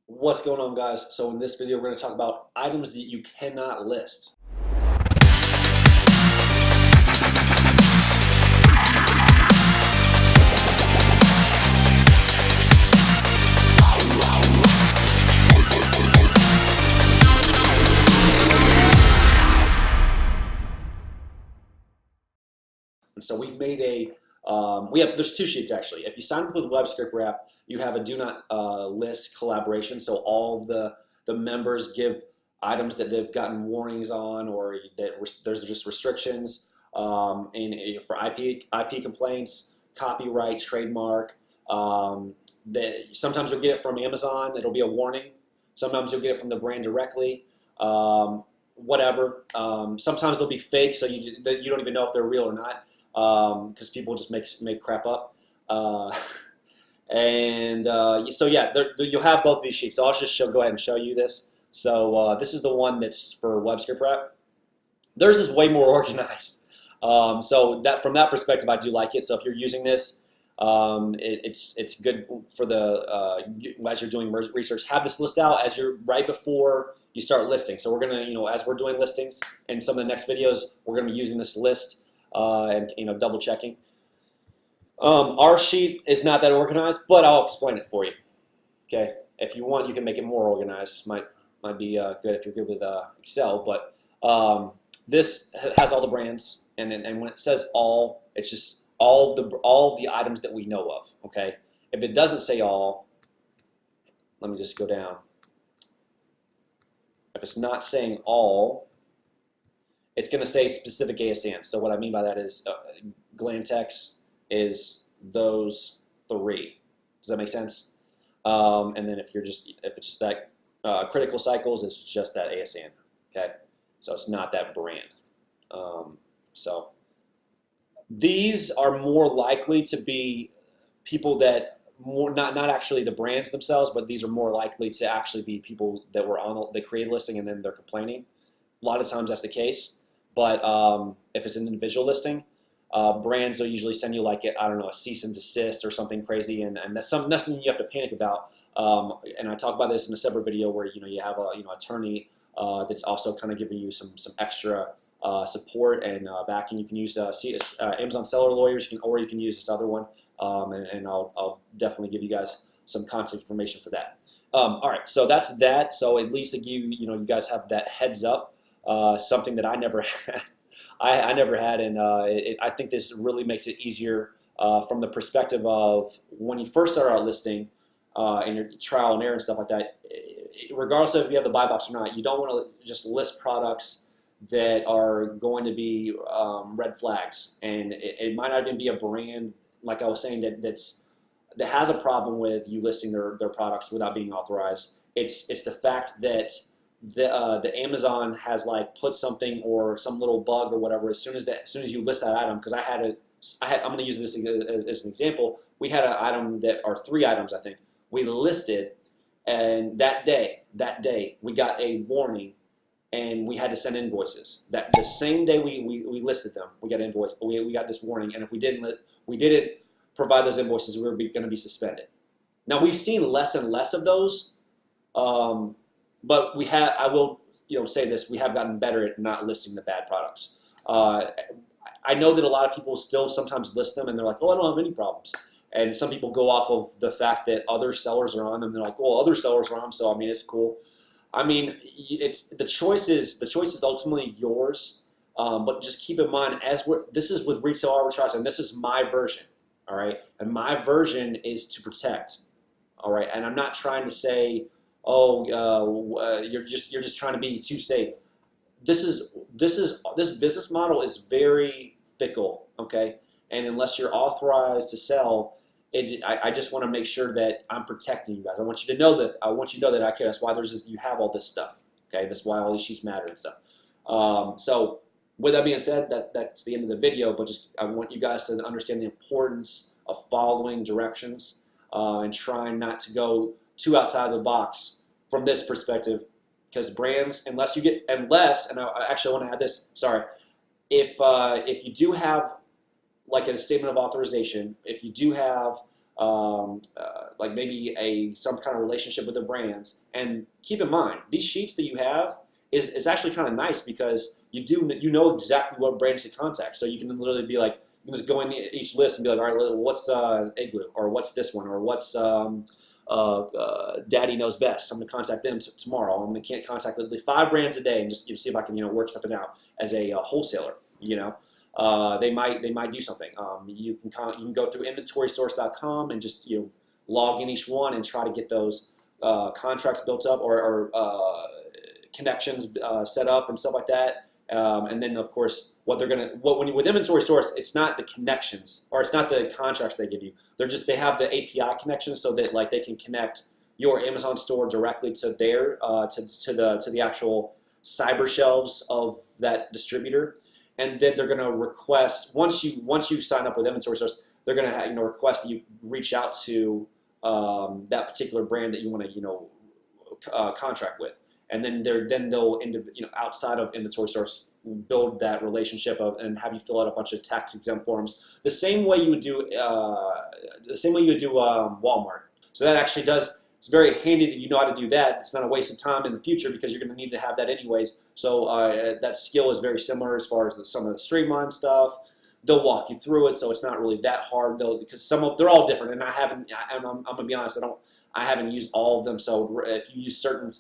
What's going on, guys? So in this video, we're going to talk about items that you cannot list. And so we've made there's two sheets actually. If you sign up with WebScript you have a do not list collaboration. So all of the members give items that they've gotten warnings on, or that there's just restrictions for IP complaints, copyright, trademark. Sometimes you'll get it from Amazon. It'll be a warning. Sometimes you'll get it from the brand directly. Whatever. Sometimes they'll be fake, so you don't even know if they're real or not, because people just make crap up. So yeah, you'll have both of these sheets. So I'll just go ahead and show you this. So this is the one that's for WebScript Wrap. Theirs is way more organized. So from that perspective, I do like it. So if you're using this, it's good for as you're doing research. Have this list out right before you start listing. So we're gonna, as we're doing listings in some of the next videos, we're gonna be using this list and double checking. Our sheet is not that organized, but I'll explain it for you. Okay, if you want, you can make it more organized. Might be good if you're good with Excel. But this has all the brands, and when it says all, it's just all of the items that we know of. Okay, if it doesn't say all, let me just go down. If it's not saying all, it's going to say specific ASN. So what I mean by that is Glantex is those three. Does that make sense? And then if it's just that critical cycles, it's just that ASN. Okay, so it's not that brand. So these are more likely to be people that not actually the brands themselves, but these are more likely to actually be people that were on the created listing and then they're complaining. A lot of times that's the case. But if it's an individual listing, brands will usually send you like a cease and desist or something crazy, and that's something you have to panic about. And I talk about this in a separate video where you have a attorney that's also kind of giving you some extra support and backing. You can use Amazon seller lawyers, or you can use this other one, and I'll definitely give you guys some contact information for that. All right, so that's that. So at least you guys have that heads up. Something that I never had. I never had, and I think this really makes it easier from the perspective of when you first start out listing and your trial and error and stuff like that. Regardless of if you have the buy box or not, you don't want to just list products that are going to be red flags, and it might not even be a brand, like I was saying, that has a problem with you listing their products without being authorized. It's the fact that the Amazon has put something or some little bug or whatever as soon as you list that item. Because I'm going to use this as an example. We had an item or 3 items, I think, we listed, and that day we got a warning, and we had to send invoices. That the same day we listed them, we got an invoice. We got this warning, and if we didn't provide those invoices, we were going to be suspended. Now we've seen less and less of those. But I will say this, we have gotten better at not listing the bad products. I know that a lot of people still sometimes list them and they're like, oh, I don't have any problems. And some people go off of the fact that other sellers are on them. They're like, well, other sellers are on them, so I mean, it's cool. I mean, the choice is ultimately yours. But just keep in mind, this is with retail arbitrage, and this is my version, all right? And my version is to protect, all right? And I'm not trying to say, you're just trying to be too safe. This business model is very fickle, okay? And unless you're authorized to sell, I just want to make sure that I'm protecting you guys. I want you to know that I care. That's why you have all this stuff, okay? That's why all these sheets matter and stuff. So with that being said, that's the end of the video. But I want you guys to understand the importance of following directions and trying not to go too outside the box from this perspective, because brands, and I actually want to add this, sorry, if you do have like a statement of authorization, if you do have like maybe some kind of relationship with the brands. And keep in mind, these sheets that you have is actually kind of nice because you know exactly what brands to contact. So you can literally be like, you can just go in each list and be like, all right, what's Igloo, or what's this one, or what's Daddy Knows Best. I'm going to contact them tomorrow. I'm going to contact literally 5 brands a day and just see if I can work something out as a wholesaler. They might do something. You can go through inventorysource.com and just log in each one and try to get those contracts built up or connections set up and stuff like that. And then of course with inventory source, it's not the connections or it's not the contracts they give you. They have the API connection so that like they can connect your Amazon store directly to their to the actual cyber shelves of that distributor. And then they're going to request once you sign up with inventory source, they're going to request that you reach out to that particular brand that you want to contract with, and then they'll outside of inventory source build that relationship and have you fill out a bunch of tax exempt forms the same way you would do Walmart. So that actually it's very handy that you know how to do that. It's not a waste of time in the future because you're going to need to have that anyways. So that skill is very similar as far as some of the streamline stuff. They'll walk you through it, so it's not really that hard though because they're all different. And I'm going to be honest, I haven't used all of them. So if you use certain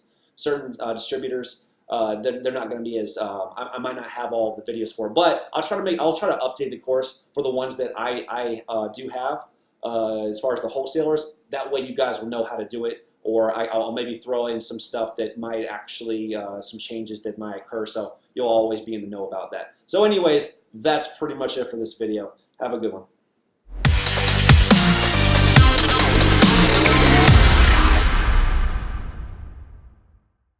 distributors, they're not going to be as I might not have all of the videos for. But I'll try to update the course for the ones that I do have. As far as the wholesalers, that way you guys will know how to do it, or I'll maybe throw in some stuff that might actually, some changes that might occur, so you'll always be in the know about that. So anyways, that's pretty much it for this video. Have a good one.